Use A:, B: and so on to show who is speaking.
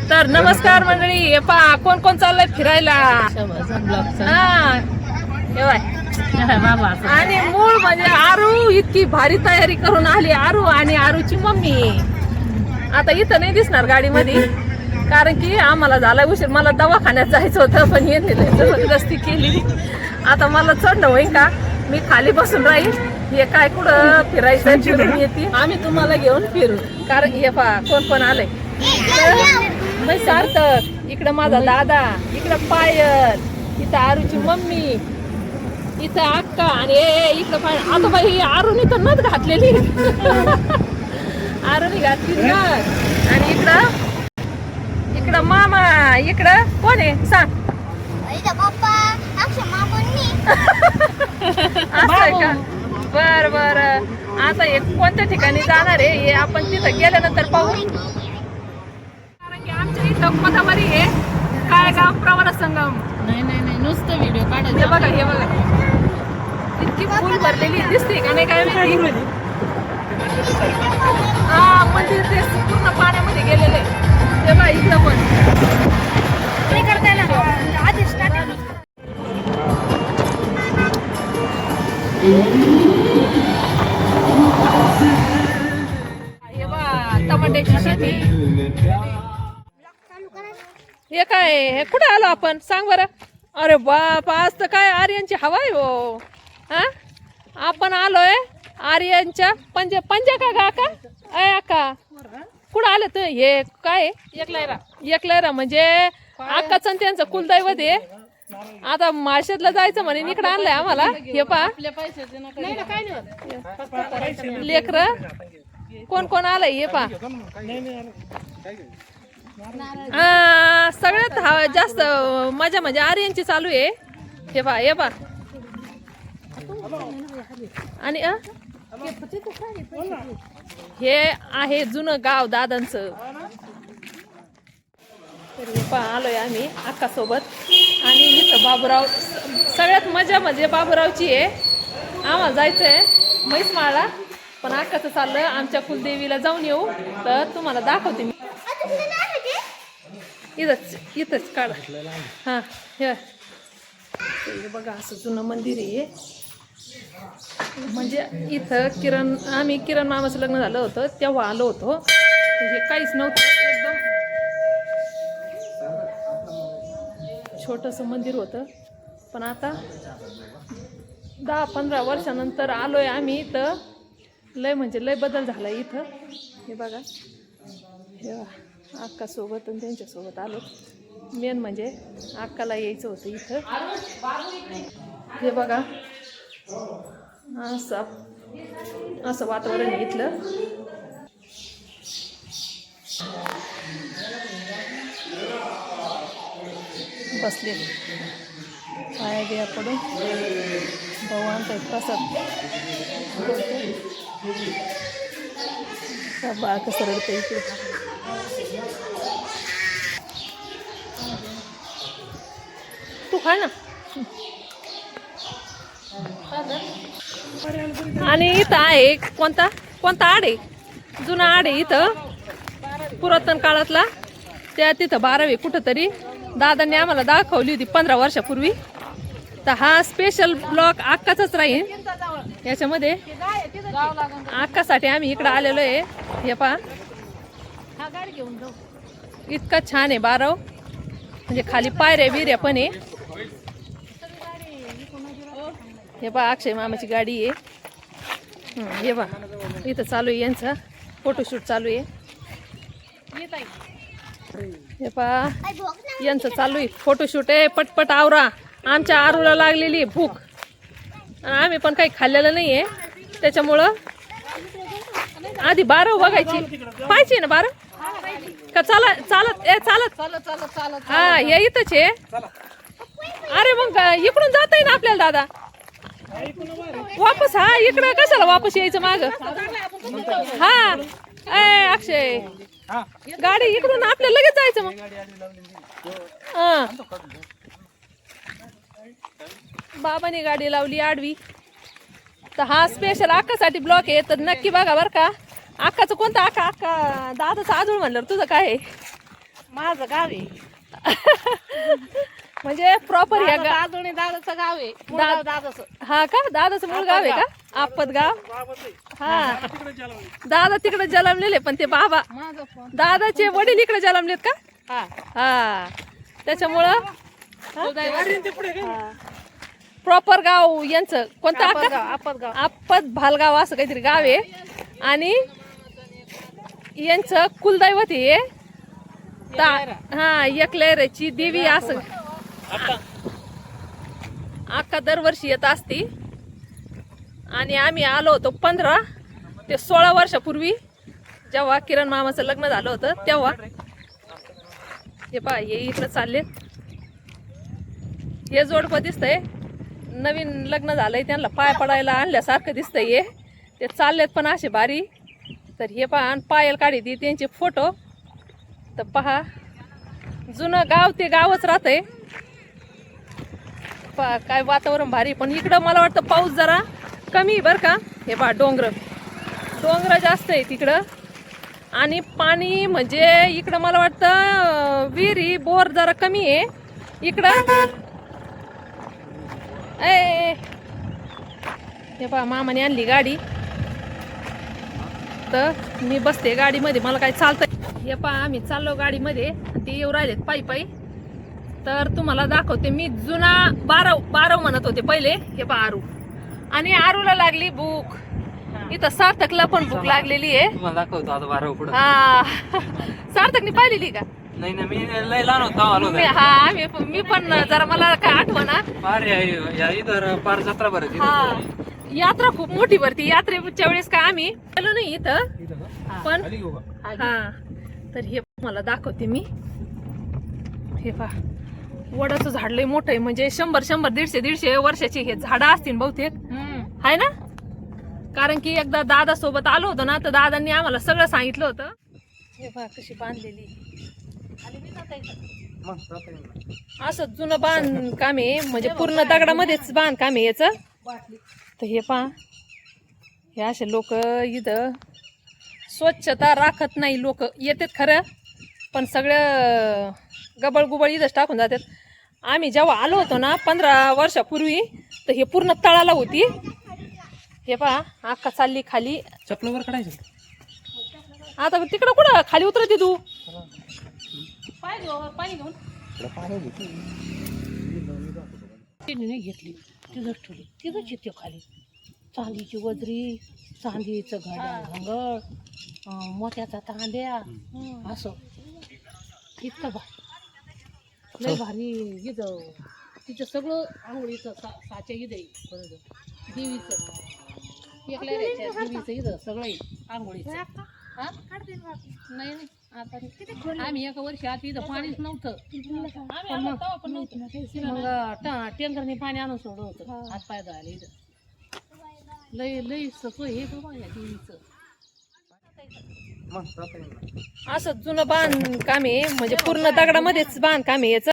A: तर नमस्कार मंडळी, हे पहा कोण कोण चाललंय फिरायला. आणि मूळ म्हणजे आरू इतकी भारी तयारी करून आली. आरू आणि आरूची मम्मी आता इथं नाही दिसणार गाडीमध्ये, कारण की आम्हाला झाला उशीर. मला दवाखान्यात जायचं होतं, पण येते जबरदस्ती केली. आता मला चढणं होईल का, मी खाली बसून राहील. हे काय कुठं फिरायचं फिरून येते, आम्ही तुम्हाला घेऊन फिरू. कारण हे पहा कोण कोण आलंय. सार्थक, इकडं माझा दादा, इकडं पायल, इथं आरूची मम्मी, इथं अक्का आणि इकडं पायल. आता बाई आरूनी तर नथ घातलेली. आरूनी घातली नथ. आणि इकडं मामा, इकडं कोण आहे सांग. असं का? बर बर. आता हे कोणत्या ठिकाणी जाणार आहे हे आपण तिथं गेल्यानंतर पाहू. कारण की आमच्या इथं पदावरी आहे काय गाव प्रवरा संगम. नाही नुसतं व्हिडिओ काढायचं. हे बघा इतकी फुल भरलेली दिसते का नाही काय माहिती. हा मंदिर ते पूर्ण पाण्यामध्ये गेलेले. तेव्हा इथं पण करताय ना आधी स्टार्टिंग. टमाट्याची शेती. हे काय, हे कुठे आलो आपण सांग बरं. अरे बाप, आज तर काय आर्यनची हवा आहे हो. हा आपण आलोय आर्यनच्या पंजा का काका. अय का कुठं आलं तर हे काय एकलयरा म्हणजे अक्काचं त्यांचं कुलदैवत आहे. आता माळशेतला जायचं म्हणे, इकडे आणलंय आम्हाला. हे पहा लेकर कोण कोण आलंय हे पहा. सगळ्यात जास्त मजा म्हणजे आर्यनची चालू आहे. हे पहा आणि हे आहे जुनं गाव दादांचं. तर हे पहा आलोय आम्ही अक्का सोबत. आणि इथं बाबूराव, सगळ्यात मजा म्हणजे बाबूरावची आहे. आम्हाला जायचंय म्हैसमाळला, पण अक्काचं चाललं आमच्या कुलदेवीला जाऊन येऊ. तर तुम्हाला दाखवते मी. इथंच काढ. हा हे बघा असं जुनं मंदिर आहे. म्हणजे इथं आम्ही किरण मामाचं लग्न झालं होतं तेव्हा आलो होतो. हे काहीच नव्हतं, एकदम छोटंसं मंदिर होतं. पण आता 10-15 वर्षानंतर आलोय आम्ही. तर लय म्हणजे लय बदल झाला इथं. हे बघा हे अक्कासोबत आणि त्यांच्यासोबत आलो. मेन म्हणजे अक्काला यायचं होतं इथं. हे बघा असं वातावरण आहे इथलं. बसले पाया बिया पडून भगवान काही प्रसाद. बाळ कसं रडतं इकडे. तू खा ना. आणि इथं आहे कोणता आड आहे, जुना आड आहे इथं पुरातन काळातला. त्या तिथं 12वी कुठं तरी दादांनी आम्हाला दाखवली होती 15 वर्षापूर्वी. तर हा स्पेशल ब्लॉग अक्काचाच राहील याच्यामध्ये. अक्कासाठी आम्ही इकडं आलेलो आहे. हे पहा इतका छान आहे 12. म्हणजे खाली पायऱ्या बिऱ्या पण आहे. हे पहा अक्षय मामाची गाडी आहे. हे पहा इथं चालू आहे यांचा फोटोशूट चालू आहे. हे पहा यांचं चालू आहे फोटोशूट आहे. पटपट आवरा, आमच्या आरूला लागलेली भूक. आम्ही पण काही खाल्लेलं नाही आहे, त्याच्यामुळं आधी 12 बघायची पाहिजे ना. 12 का चालत हा हे इथंच आहे. अरे मग इकडून जाता येईल ना आपल्याला दादा वापस. हा इकडं कशाला वापस यायचं माग. हा अक्षय गाडी इकडून आपल्याला लगेच जायचं मग. बाबाने गाडी लावली आडवी. तर हा स्पेशल अक्कासाठी ब्लॉक आहे. तर नक्की बघा बरं का. अक्काचं कोणतं अक्का दादाचं आजूळ म्हणलं तुझं काय आहे.
B: माझं गाव आहे
A: म्हणजे प्रॉपर या
B: दादोणी दादाचं गाव आहे मुळगाव दादाचं.
A: हा का दादाचं मूळ गाव आहे का आपत गाव हा दादा तिकडे जन्मलेले पण ते बाबा
B: माझं पण
A: दादाचे वडील इकडे जन्मलेत का
B: हा
A: हा त्याच्यामुळं
B: आपतगाव
A: प्रॉपर गाव यांचं कोणतं अक्का?
B: आपतगाव
A: आपत भालगाव असं काहीतरी गाव आहे आणि यांचं कुलदैवत आहे हा एकलेरची देवी असं अक्का दरवर्षी येत असती आणि आम्ही आलो होतो 15 ते 16 वर्षापूर्वी जेव्हा किरण मामाचं लग्न झालं होतं तेव्हा हे पहा हे इकडं चालले हे जोडपं दिसतंय नवीन लग्न झालंय त्यांना पाय पडायला आणल्यासारखं दिसतंय हे ते चाललेत पण असे भारी तर हे पहा पायल काढी ती त्यांचे फोटो तर पहा जुनं गाव ते गावच राहतंय पहा काय वातावरण भारी पण इकडं मला वाटतं पाऊस जरा कमी आहे बरं का हे पहा डोंगर जास्त आहे तिकडं आणि पाणी म्हणजे इकडं मला वाटतं विहिरी बोर जरा कमी आहे इकडं ए हे पहा मामाने आणली गाडी तर मी बसते गाडीमध्ये मला काय चालतंय हे पहा आम्ही चाललो गाडीमध्ये ते येऊ राहिलेत पायी पायी तर तुम्हाला दाखवते मी जुना बारव म्हणत होते पहिले हे पहा आरू आणि आरूला लागली भूक इथं सार्थकला पण भूक लागलेली आहे
C: तुम्हाला दाखवतो आता 12 पुढे
A: हा सार्थकने पाहिलेली का
C: नाही ना मी लय लहान होतो आलो
A: हा मी पण जरा मला काय आठवना
C: पार या इथं पार जत्रा भरत
A: हा यात्रा खूप मोठी भरती यात्रेच्या वेळेस काय आम्ही आलो नाही इथं पण हा तर हे मला दाखवते मी हे पहा वडाचं झाड लय मोठं आहे म्हणजे 100 150 वर्षाची हे झाडं असतील बहुतेक आहे ना कारण की एकदा दादा सोबत आलो होतो ना तर दादांनी आम्हाला सगळं सांगितलं होतं हे पहा कशी बांधलेली असं जुनं बांधकाम आहे म्हणजे पूर्ण दगडामध्येच बांधकाम आहे याचं तर हे पहा हे असे लोक इथं स्वच्छता राखत नाही लोक येतात खरं पण सगळं गबळ गुबळ इथंच टाकून जातात आम्ही जेव्हा आलो होतो ना 15 वर्षापूर्वी तर हे पूर्ण तळाला होती हे पहा अक्का चालली खाली
C: चपलावर काढायचं
A: आता तिकडं कुठं खाली उतरते तू पाणी घेऊन
B: नाही घेतली तिथंच ठेवली तिथंच येते खाली चांदीची वजरी चांदीचं घंगड मोत्याचा तांब्या असं इतकं लय भारी इथं तिचं सगळं आंघोळीचं साच्या इथं बरोबर देवीचं देवीचं इथं सगळं आंघोळीचं नाही आता आम्ही एका वर्षी आत इथं पाणीच नव्हतं मग टँकरने पाणी आणून सोडलं होतं हात पाय धुवायला इथं लय सोय हे बाबा या देवीचं
A: असं जुनं बांधकाम आहे म्हणजे पूर्ण दगडामध्येच बांधकाम आहे याचं